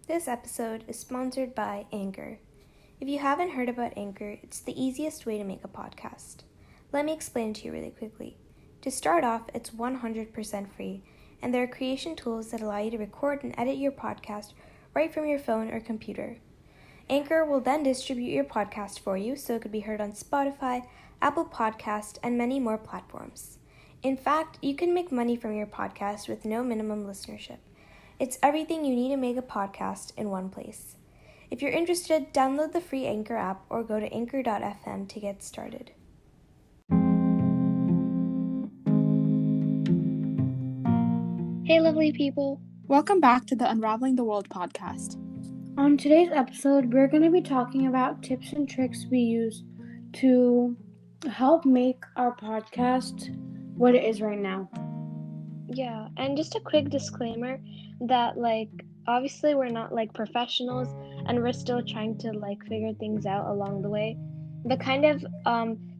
This episode is sponsored by Anchor. If you haven't heard about Anchor, it's the easiest way to make a podcast. Let me explain it to you really quickly. To start off, it's 100% free, and there are creation tools that allow you to record and edit your podcast right from your phone or computer. Anchor will then distribute your podcast for you so it could be heard on Spotify, Apple Podcast, and many more platforms. In fact, you can make money from your podcast with no minimum listenership. It's everything you need to make a podcast in one place. If you're interested, download the free Anchor app or go to anchor.fm to get started. Hey, lovely people. Welcome back to the Unraveling the World podcast. On today's episode, we're going to be talking about tips and tricks we use to help make our podcast what it is right now. Yeah, and just a quick disclaimer that, obviously we're not, professionals, and we're still trying to, figure things out along the way. But kind of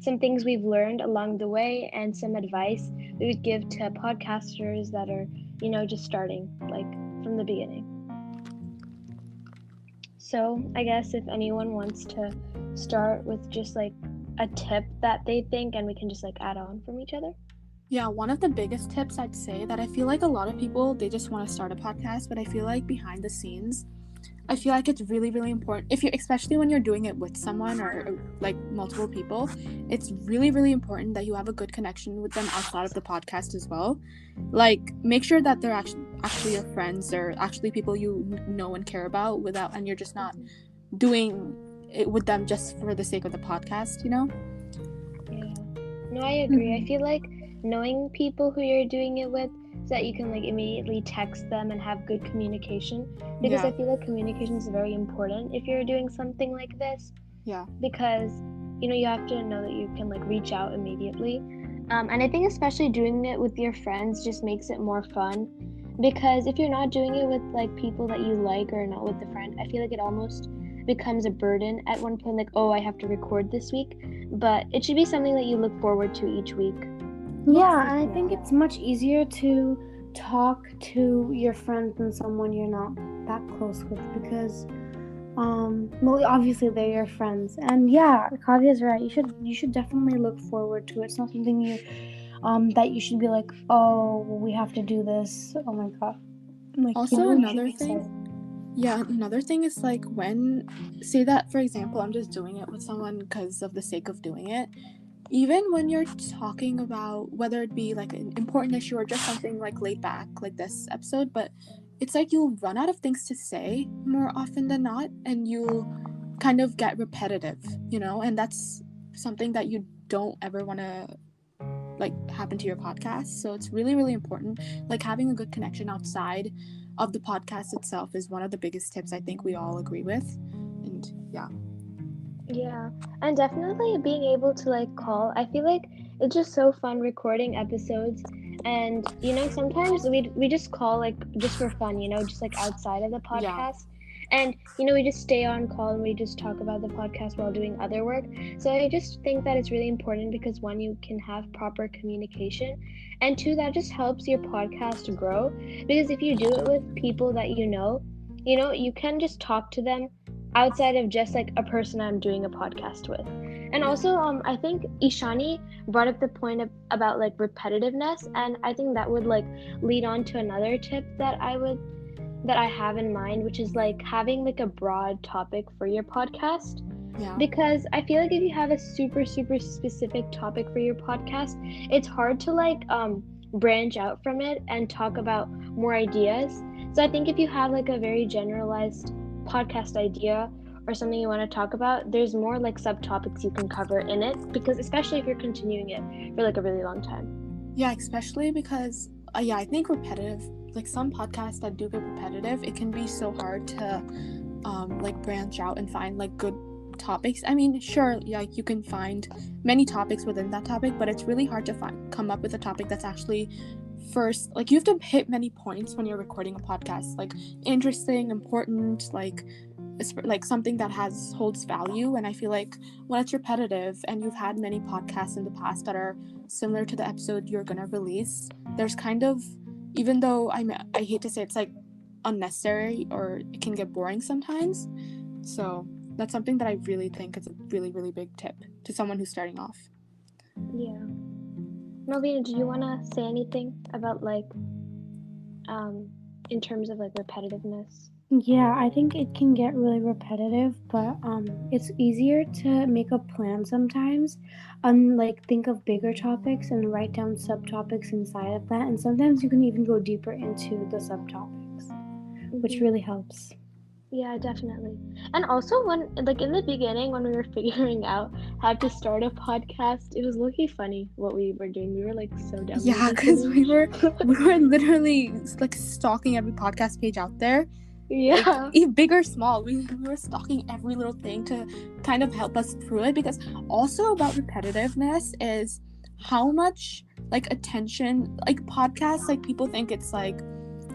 some things we've learned along the way and some advice we would give to podcasters that are, just starting, from the beginning. So I guess if anyone wants to start with just, a tip that they think, and we can just, add on from each other. Yeah, one of the biggest tips I'd say that I feel like a lot of people, they just want to start a podcast, but I feel like behind the scenes, I feel like it's really, really important. Especially when you're doing it with someone or multiple people, it's really, really important that you have a good connection with them outside of the podcast as well. Make sure that they're actually your friends or actually people you know and care about and you're just not doing it with them just for the sake of the podcast, Yeah. No, I agree. I feel like knowing people who you're doing it with so that you can immediately text them and have good communication, because I feel like communication is very important if you're doing something like this. Yeah, because you have to know that you can reach out immediately, and I think especially doing it with your friends just makes it more fun, because if you're not doing it with people that you like or not with a friend, I feel like it almost becomes a burden at one point, I have to record this week, but it should be something that you look forward to each week. Yeah, and I think it's much easier to talk to your friends than someone you're not that close with, because obviously they're your friends. And yeah, Kavya's right. You should definitely look forward to it. It's not something you that you should be like, oh, we have to do this. Oh my god. Also, another thing is when, say that, for example, I'm just doing it with someone because of the sake of doing it. Even when you're talking about whether it be an important issue or just something laid back like this episode, but it's you'll run out of things to say more often than not, and you'll kind of get repetitive, and that's something that you don't ever want to happen to your podcast. So it's really, really important. Having a good connection outside of the podcast itself is one of the biggest tips I think we all agree with. And yeah, and definitely being able to call. I feel like it's just so fun recording episodes, and sometimes we just call just for fun, just outside of the podcast. And we just stay on call and we just talk about the podcast while doing other work. So I just think that it's really important because, one, you can have proper communication, and two, that just helps your podcast grow, because if you do it with people that you can just talk to them outside of just a person I'm doing a podcast with. And also I think Ishani brought up the point about repetitiveness, and I think that would lead on to another tip that I have in mind, which is having a broad topic for your podcast. Yeah. Because I feel like if you have a super, super specific topic for your podcast, it's hard to branch out from it and talk about more ideas. So I think if you have a very generalized podcast idea or something you want to talk about, there's more subtopics you can cover in it, because especially if you're continuing it for a really long time. Yeah, especially because I think repetitive, some podcasts that do get repetitive, it can be so hard to branch out and find good topics. I mean, sure, you can find many topics within that topic, but it's really hard to come up with a topic that's actually first, you have to hit many points when you're recording a podcast, interesting, important, something that holds value. And I feel like when it's repetitive and you've had many podcasts in the past that are similar to the episode you're gonna release, there's kind of, even though I hate to say it's unnecessary or it can get boring sometimes. So that's something that I really think is a really, really big tip to someone who's starting off. Yeah. Melvina, do you want to say anything about like in terms of like repetitiveness? Yeah, I think it can get really repetitive, but it's easier to make a plan sometimes, and like think of bigger topics and write down subtopics inside of that. And sometimes you can even go deeper into the subtopics, which really helps. Yeah, definitely. And also when like in the beginning when we were figuring out how to start a podcast, it was looking funny what we were doing. We were like so dumb. Yeah, because we were literally like stalking every podcast page out there. Yeah. Like, big or small, we were stalking every little thing to kind of help us through it. Because also about repetitiveness is how much like attention, like podcasts, like people think it's like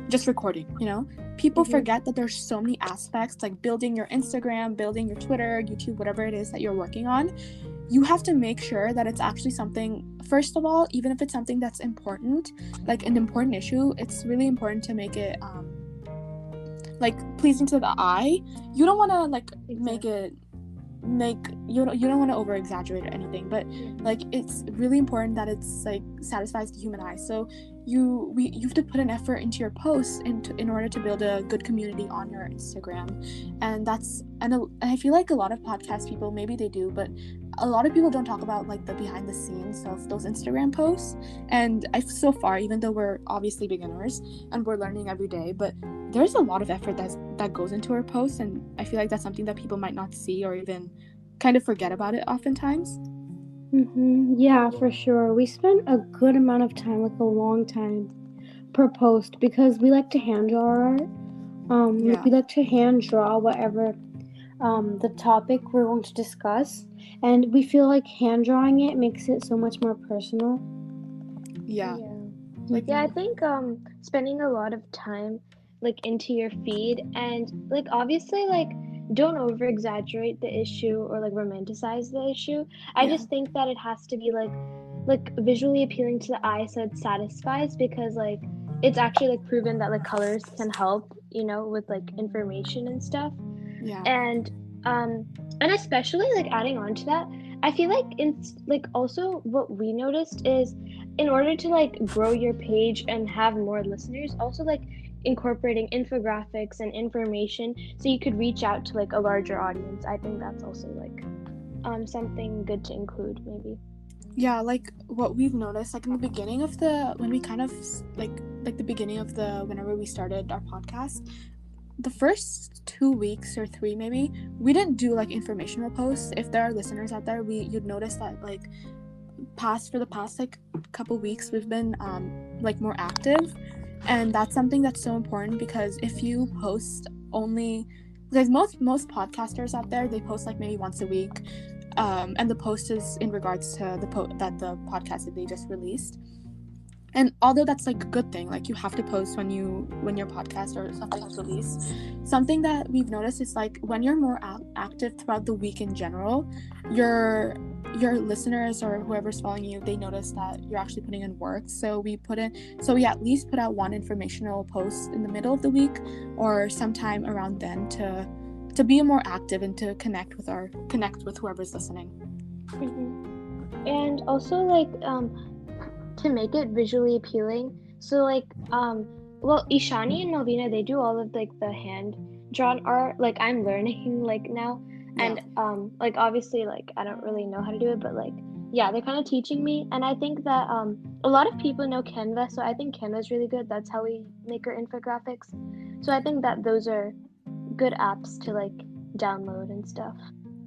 just recording, you know. People forget that there's so many aspects, like building your Instagram, building your Twitter, YouTube, whatever it is that you're working on. You have to make sure that it's actually something, first of all, even if it's something that's important, like an important issue, it's really important to make it like pleasing to the eye. You don't want to like you don't want to over exaggerate or anything, but like it's really important that it's like satisfies the human eye. So you have to put an effort into your posts in order to build a good community on your Instagram. And I feel like a lot of podcast people, maybe they do, but a lot of people don't talk about like the behind the scenes of those Instagram posts. And so far, even though we're obviously beginners and we're learning every day, but there's a lot of effort that goes into our posts, and I feel like that's something that people might not see or even kind of forget about it oftentimes. Yeah, for sure. We spent a good amount of time, like a long time, per post because we like to hand draw our art. We like to hand draw whatever the topic we're going to discuss, and we feel like hand drawing it makes it so much more personal. Yeah. I think spending a lot of time like into your feed, and like obviously like don't over exaggerate the issue or like romanticize the issue. I just think that it has to be like visually appealing to the eye so it satisfies, because like it's actually like proven that like colors can help, you know, with like information and stuff. And especially like adding on to that, I feel like like also what we noticed is in order to like grow your page and have more listeners, also like incorporating infographics and information so you could reach out to like a larger audience. I think that's also like something good to include maybe. Yeah, like what we've noticed, like in the beginning of when we kind of like the beginning of whenever we started our podcast, the first 2 weeks or 3 maybe, we didn't do like informational posts. If there are listeners out there, you'd notice that like for the past like couple weeks we've been like more active, and that's something that's so important, because if you post only, because most podcasters out there, they post like maybe once a week, and the post is in regards to the podcast that they just released. And although that's like a good thing, like you have to post when your podcast or something is released, something that we've noticed is like when you're more active throughout the week in general, your listeners or whoever's following you, they notice that you're actually putting in work. So we at least put out one informational post in the middle of the week or sometime around then to be more active and to connect with whoever's listening. And also like to make it visually appealing, so like well, Ishani and Melvina, they do all of like the hand drawn art. Like I'm learning like now, and like obviously like I don't really know how to do it, but like yeah, they're kind of teaching me. And I think that a lot of people know Canva, so I think Canva is really good. That's how we make our infographics. So I think that those are good apps to like download and stuff.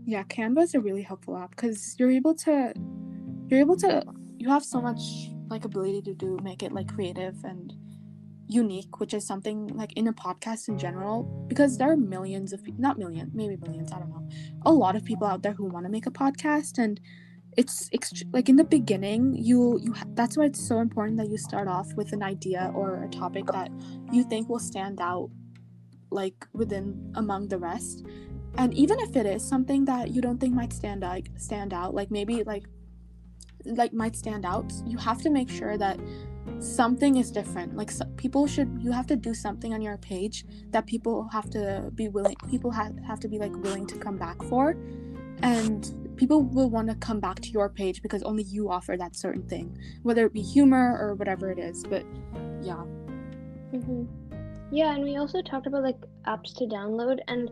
Yeah, Canva is a really helpful app because you have so much like ability to make it like creative and unique, which is something like in a podcast in general, because there are millions of not million, maybe millions, I don't know, a lot of people out there who want to make a podcast. And it's like in the beginning that's why it's so important that you start off with an idea or a topic that you think will stand out like among the rest. And even if it is something that you don't think might stand out, like maybe like might stand out, you have to make sure that something is different. Like you have to do something on your page that people have to be willing to come back for, and people will want to come back to your page because only you offer that certain thing, whether it be humor or whatever it is. But yeah. Yeah, and we also talked about like apps to download, and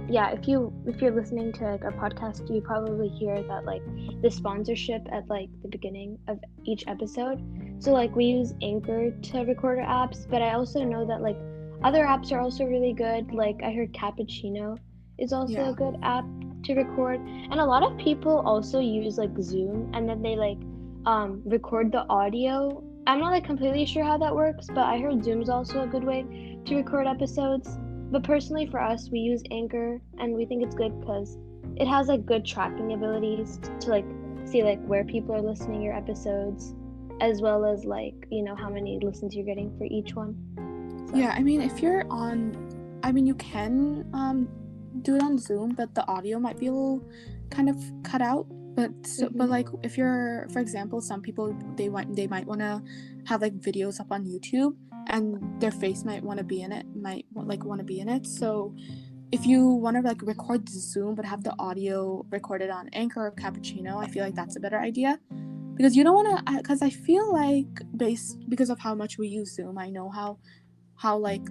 yeah, if you're listening to like our podcast, you probably hear that like the sponsorship at like the beginning of each episode. So like we use Anchor to record our apps, but I also know that like other apps are also really good. Like I heard Cappuccino is also a good app to record, and a lot of people also use like Zoom, and then they like record the audio. I'm not like completely sure how that works, but I heard Zoom's also a good way to record episodes. But personally for us, we use Anchor, and we think it's good because it has like good tracking abilities to like see like where people are listening to your episodes, as well as like, you know, how many listens you're getting for each one. So. Yeah, I mean, if you're on, I mean, you can do it on Zoom, but the audio might be a little kind of cut out. But but like if you're, for example, some people they might want to have like videos up on YouTube, and their face might want to be in it. So if you want to like record Zoom but have the audio recorded on Anchor or Cappuccino, I feel like that's a better idea, because you don't want to. Because I feel like because of how much we use Zoom, I know how like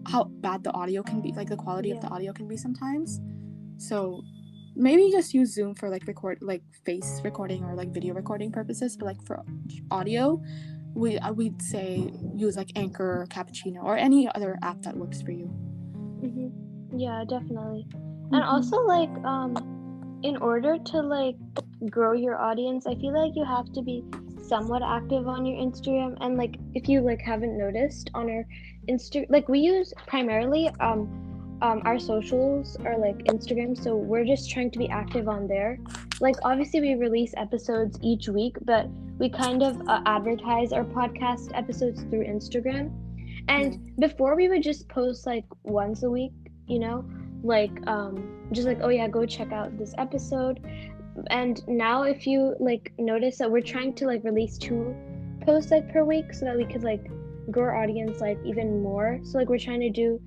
how bad the audio can be, like the quality of the audio can be sometimes. So maybe just use Zoom for like face recording or like video recording purposes, but like for audio, we'd say use like Anchor or Cappuccino or any other app that works for you. Yeah, definitely. And also like in order to like grow your audience, I feel like you have to be somewhat active on your Instagram. And like if you like haven't noticed on our like we use primarily our socials are like Instagram, so we're just trying to be active on there. Like obviously we release episodes each week, but we kind of advertise our podcast episodes through Instagram. And before we would just post like once a week, you know, like just like, oh yeah, go check out this episode. And now if you like notice that we're trying to like release 2 posts like per week, so that we could like grow our audience like even more. So like we're trying to do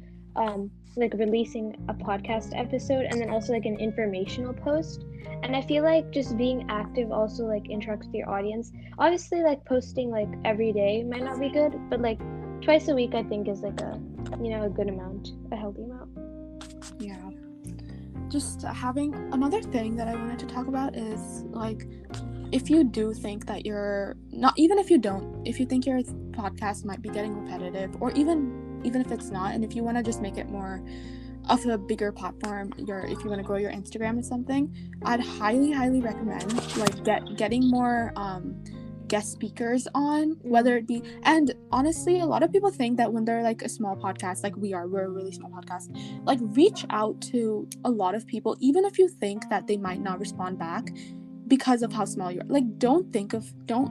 like releasing a podcast episode and then also like an informational post. And I feel like just being active also like interacts with your audience. Obviously like posting like every day might not be good, but like twice a week I think is like a, you know, a good amount, a healthy amount. Yeah. Just having another thing that I wanted to talk about is like, if you do think that you're not, even if you don't, if you think your podcast might be getting repetitive, or even if it's not, and if you want to just make it more of a bigger platform, if you want to grow your Instagram or something, I'd highly recommend like getting more guest speakers on, whether it be, and honestly a lot of people think that when they're like a small podcast, like we're a really small podcast, like reach out to a lot of people, even if you think that they might not respond back because of how small you are. Like don't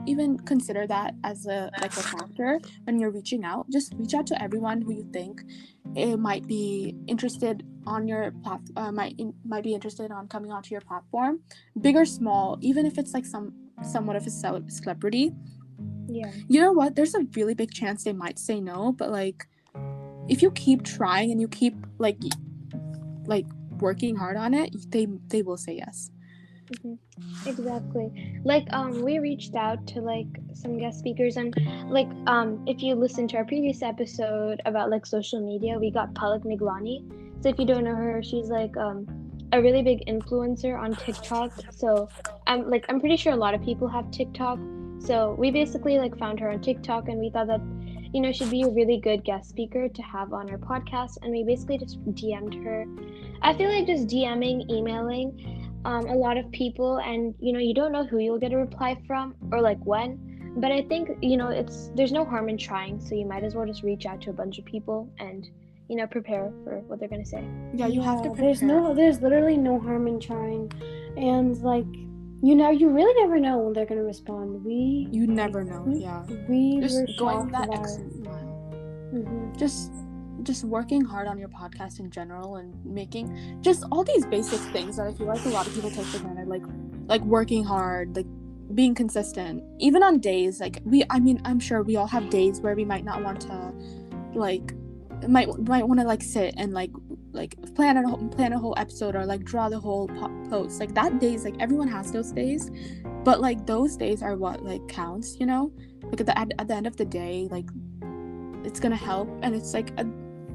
even consider that as a factor when you're reaching out. Just reach out to everyone who you think it might be interested on your might be interested on coming onto your platform, big or small, even if it's like somewhat of a celebrity. Yeah, you know what, there's a really big chance they might say no, but like if you keep trying and you keep like working hard on it, they will say yes. Exactly. Like we reached out to like some guest speakers, and like if you listen to our previous episode about like social media, we got Palak Niglani. So if you don't know her, she's like a really big influencer on TikTok. So I'm pretty sure a lot of people have TikTok. So we basically like found her on TikTok, and we thought that, you know, she'd be a really good guest speaker to have on our podcast, and we basically just DM'd her. I feel like just DMing, emailing a lot of people, and you know, you don't know who you'll get a reply from or like when, but I think, you know, there's no harm in trying, so you might as well just reach out to a bunch of people and, you know, prepare for what they're gonna say. You have to prepare. There's literally no harm in trying, and like, you know, you really never know when they're gonna respond. You never know. We just were going that about extra mile. Just working hard on your podcast in general, and making just all these basic things that I feel like a lot of people take for granted, like working hard, like being consistent, even on days like I'm sure we all have days where we might not want to like might want to like sit and like plan a whole episode or like draw the whole post. Like that days, like everyone has those days, but like those days are what like counts, you know? Like at the end of the day, like it's gonna help. And it's like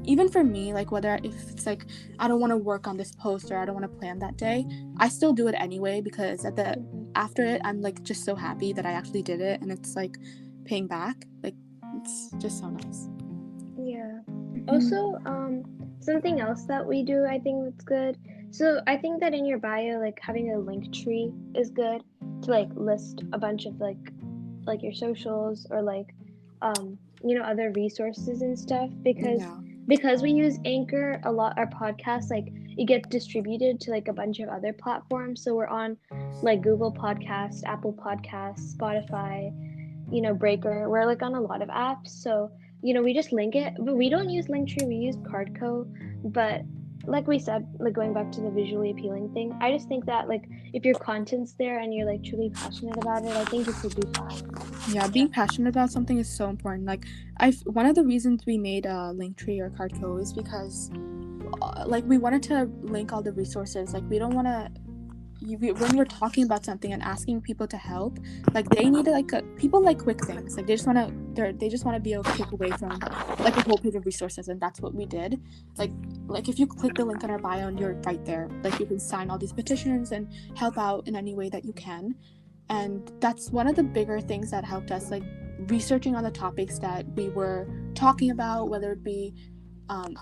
even for me, like whether if it's like I don't want to work on this post or I don't want to plan that day, I still do it anyway, because after it I'm like just so happy that I actually did it, and it's like paying back. Like it's just so nice. Yeah. Also, something else that we do, I think that's good. So I think that in your bio, like having a link tree is good to like list a bunch of like your socials or like other resources and stuff, because we use Anchor a lot. Our podcast, like, it gets distributed to like a bunch of other platforms. So we're on like Google Podcast, Apple Podcasts, Spotify, Breaker. We're like on a lot of apps. So we just link it, but we don't use Linktree. We use Cardco. But like we said, like going back to the visually appealing thing, I just think that like if your content's there and you're like truly passionate about it, I think it would be fine. Yeah, being passionate about something is so important. Like one of the reasons we made a Linktree or Cardco is because like we wanted to link all the resources. Like we don't want to when we're talking about something and asking people to help, like they need people like quick things. Like they just want to be a click away from like a whole page of resources, and that's what we did. Like if you click the link on our bio and you're right there, like you can sign all these petitions and help out in any way that you can. And that's one of the bigger things that helped us, like researching on the topics that we were talking about, whether it be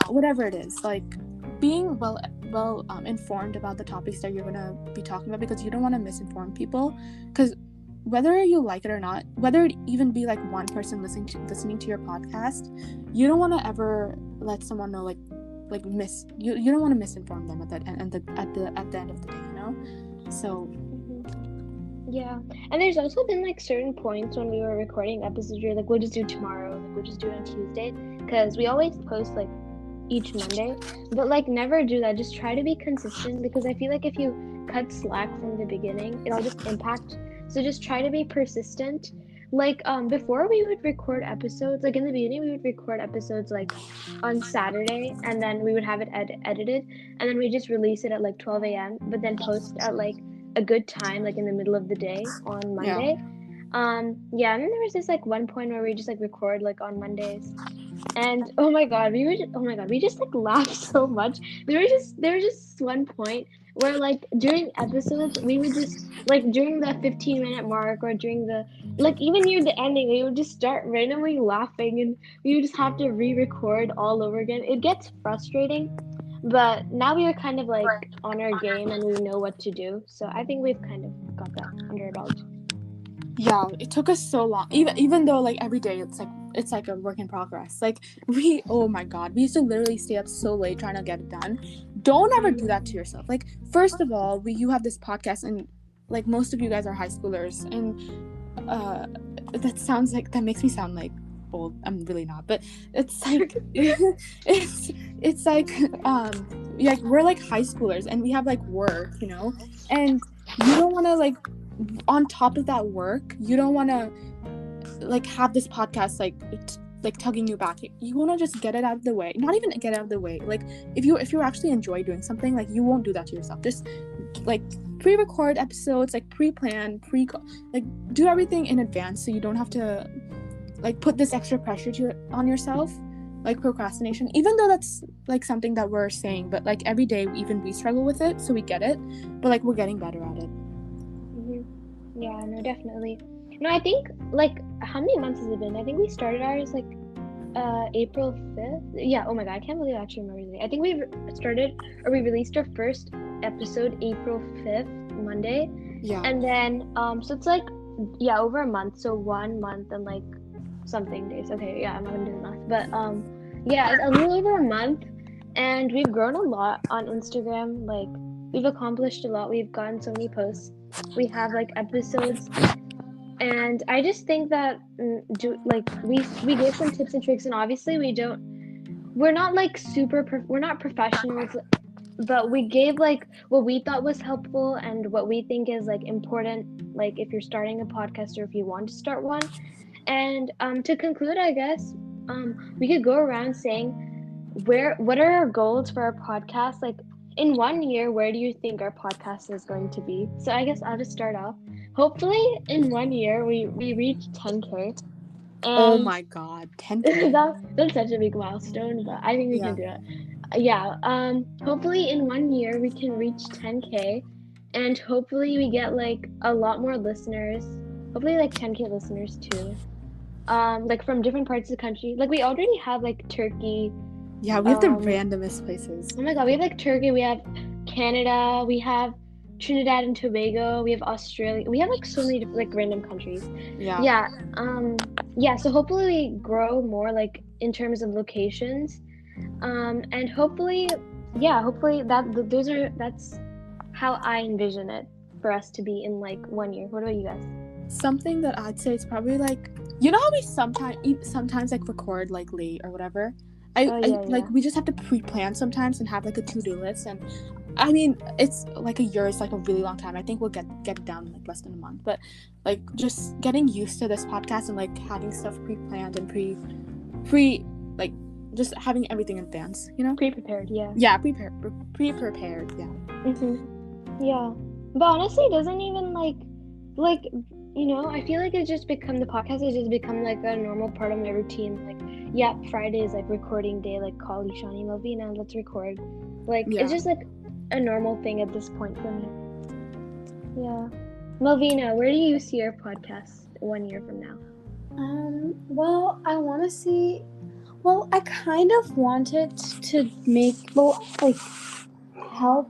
whatever it is, like being well informed about the topics that you're going to be talking about, because you don't want to misinform people. Because whether you like it or not, whether it even be like one person listening to your podcast, you don't want to ever let someone know you don't want to misinform them at the end of the day, you know? So yeah. And there's also been like certain points when we were recording episodes where like we'll just do tomorrow, like we'll just do it on Tuesday, because we always post like each Monday, but like never do that. Just try to be consistent, because I feel like if you cut slack from the beginning, it'll just impact. So just try to be persistent. Like before we would record episodes, like in the beginning we would record episodes like on Saturday, and then we would have it edited, and then we just release it at like 12 a.m. but then post at like a good time, like in the middle of the day on Monday. And then there was this like one point where we just like record like on Mondays, and oh my god, we just like laughed so much. There was just one point where like during episodes we would just like during the 15-minute mark, or during the like even near the ending, we would just start randomly laughing, and we would just have to re-record all over again. It gets frustrating, but now we are kind of like on our game and we know what to do. So I think we've kind of got that under our belt. Yeah, it took us so long. Even though like every day it's like a work in progress. Like oh my god, we used to literally stay up so late trying to get it done. Don't ever do that to yourself. Like first of all, you have this podcast, and like most of you guys are high schoolers, and that makes me sound like old. I'm really not, but it's like it's like we're like high schoolers and we have like work, you know, and you don't want to like on top of that work, you don't want to like have this podcast like tugging you back. You want to just get it out of the way. Not even get it out of the way. Like if you actually enjoy doing something, like you won't do that to yourself. Just like pre-record episodes, like pre-plan, like do everything in advance, so you don't have to like put this extra pressure on yourself, like procrastination. Even though that's like something that we're saying, but like every day even we struggle with it, so we get it, but like we're getting better at it. Yeah, no, definitely. No, I think like how many months has it been? I think we started ours like April 5th. Yeah, oh my god, I can't believe I actually remember the day. I think we released our first episode April 5th, Monday. Yeah. And then so it's like over a month, so 1 month and like something days. Okay, yeah, I'm not gonna do the math, but a little over a month, and we've grown a lot on Instagram. Like we've accomplished a lot. We've gotten so many posts. We have like episodes, and I just think that we gave some tips and tricks, and obviously we're not like we're not professionals. but we gave like what we thought was helpful and what we think is like important, like if you're starting a podcast or if you want to start one. And to conclude, I guess we could go around saying what are our goals for our podcast? Like in 1 year, where do you think our podcast is going to be? So I guess I'll just start off. Hopefully, in 1 year, we reach 10K. Oh And my god, 10K. that's such a big milestone, but I think we can do it. Yeah. Hopefully, in 1 year, we can reach 10K, and hopefully, we get like a lot more listeners. Hopefully, like 10K listeners too. Like from different parts of the country. Like we already have like Turkey. Yeah, we have the randomest places. Oh my god, we have like Turkey, we have Canada, we have Trinidad and Tobago, we have Australia. We have like so many like random countries. Yeah. Yeah, so hopefully we grow more like in terms of locations. And hopefully that's how I envision it for us to be in like 1 year. What about you guys? Something that I'd say is probably like, you know how we sometimes like record like late or whatever. Like we just have to pre-plan sometimes and have like a to-do list, and I mean it's like a year is like a really long time. I think we'll get it down in like less than a month, but like just getting used to this podcast and like having stuff pre-planned and pre like just having everything in advance, you know, Pre-prepared. Yeah, pre-prepared. Yeah, but honestly it doesn't even like you know, I feel like the podcast has just become like a normal part of my routine. Like, yeah, Friday is like recording day, like call Ishani, Malvina, let's record. Like, it's just like a normal thing at this point for me. Yeah. Malvina, where do you see your podcast 1 year from now? Well, I kind of wanted to help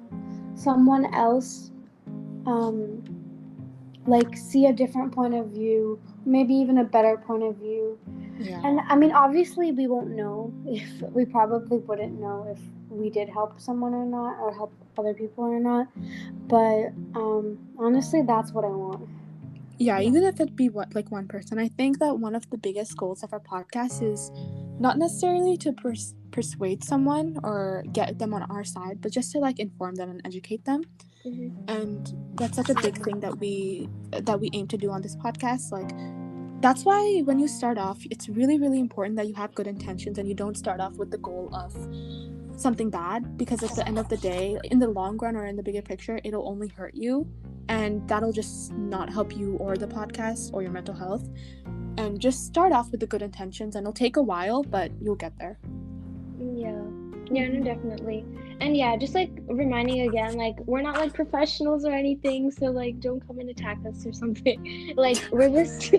someone else like see a different point of view, maybe even a better point of view. Yeah. And I mean, obviously we probably wouldn't know if we did help someone or not, or help other people or not, but honestly that's what I want. Yeah, even if it be one person. I think that one of the biggest goals of our podcast is not necessarily to persuade someone or get them on our side, but just to like inform them and educate them. Mm-hmm. And that's such a big thing that we aim to do on this podcast. Like, that's why when you start off, it's really, really important that you have good intentions and you don't start off with the goal of something bad, because at the end of the day, in the long run or in the bigger picture, it'll only hurt you, and that'll just not help you or the podcast or your mental health. And just start off with the good intentions, and it'll take a while, but you'll get there. Yeah, no, definitely. And yeah, just like reminding again, like we're not like professionals or anything, so like don't come and attack us or something. Like we're just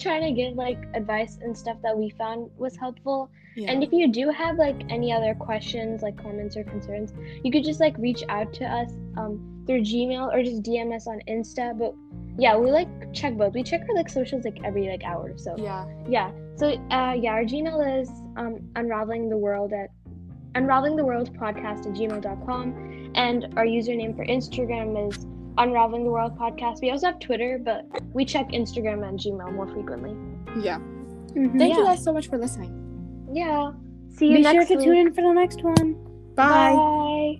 trying to give like advice and stuff that we found was helpful. Yeah. And if you do have like any other questions, like comments or concerns, you could just like reach out to us through Gmail or just DM us on Insta. But yeah, we like check both. We check our like socials like every like hour. So yeah. So our Gmail is unravelingtheworldpodcast@gmail.com, and our username for Instagram is Unraveling the World Podcast. We also have Twitter, but we check Instagram and Gmail more frequently. Yeah. Thank you guys so much for listening. Yeah. See you next week. Be sure to tune in for the next one. Bye. Bye.